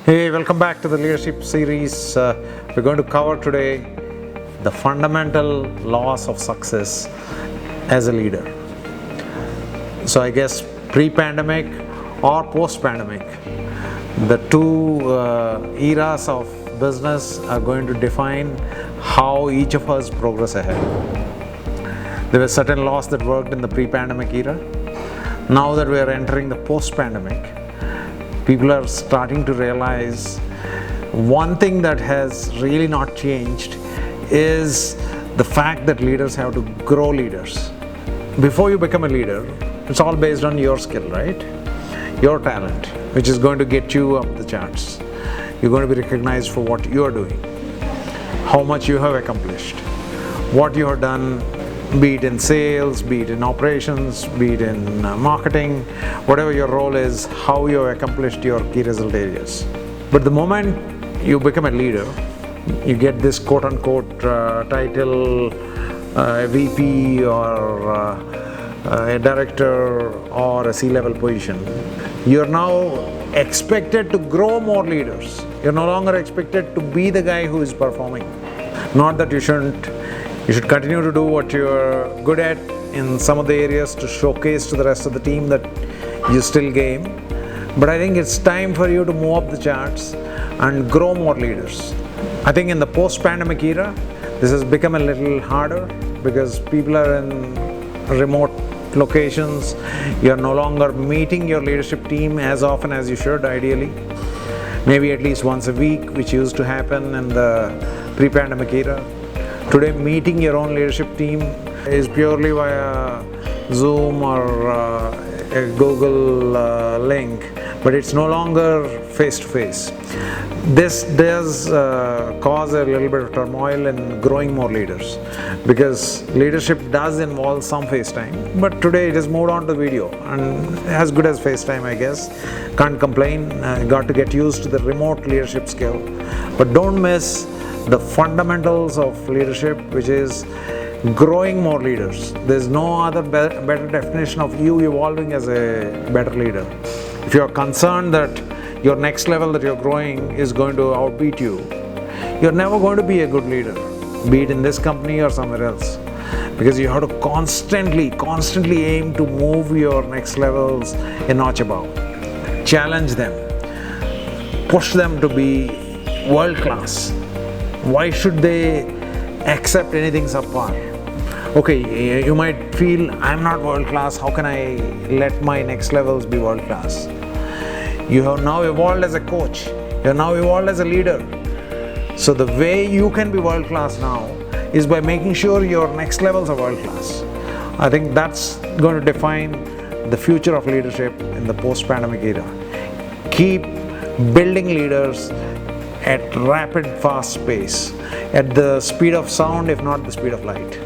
Hey, welcome back to the leadership series. We're going to cover today the fundamental laws of success as a leader. So, I guess pre-pandemic or post-pandemic, the two eras of business are going to define how each of us progress ahead. There were certain laws that worked in the pre-pandemic era. Now that we are entering the post-pandemic, people are starting to realize one thing that has really not changed is the fact that leaders have to grow leaders. Before you become a leader, it's all based on your skill, right? Your talent, which is going to get you up the charts. You're going to be recognized for what you are doing, how much you have accomplished, what you have done, be it in sales, be it in operations, be it in marketing, whatever your role is, how you have accomplished your key result areas. But the moment you become a leader, you get this quote-unquote title, a VP or a director or a C-level position. You're now expected to grow more leaders. You're no longer expected to be the guy who is performing. Not that you shouldn't. You should continue to do what you're good at in some of the areas to showcase to the rest of the team that you still game. But I think it's time for you to move up the charts and grow more leaders. I think in the post-pandemic era, this has become a little harder because people are in remote locations. You're no longer meeting your leadership team as often as you should, ideally. Maybe at least once a week, which used to happen in the pre-pandemic era. Today, meeting your own leadership team is purely via Zoom or a Google link, but it's no longer face-to-face. This does cause a little bit of turmoil in growing more leaders because leadership does involve some FaceTime, but today it has moved on to video and as good as FaceTime, I guess. Can't complain, got to get used to the remote leadership skill, but don't miss the fundamentals of leadership, which is growing more leaders. There's no other better definition of you evolving as a better leader. If you're concerned that your next level that you're growing is going to outbeat you, you're never going to be a good leader, be it in this company or somewhere else, because you have to constantly aim to move your next levels a notch above. Challenge them, push them to be world class. Why should they accept anything subpar? Okay, you might feel, I'm not world class, how can I let my next levels be world class? You have now evolved as a coach, you have now evolved as a leader. So the way you can be world class now is by making sure your next levels are world class. I think that's going to define the future of leadership in the post-pandemic era. Keep building leaders at rapid, fast pace, at the speed of sound, if not the speed of light.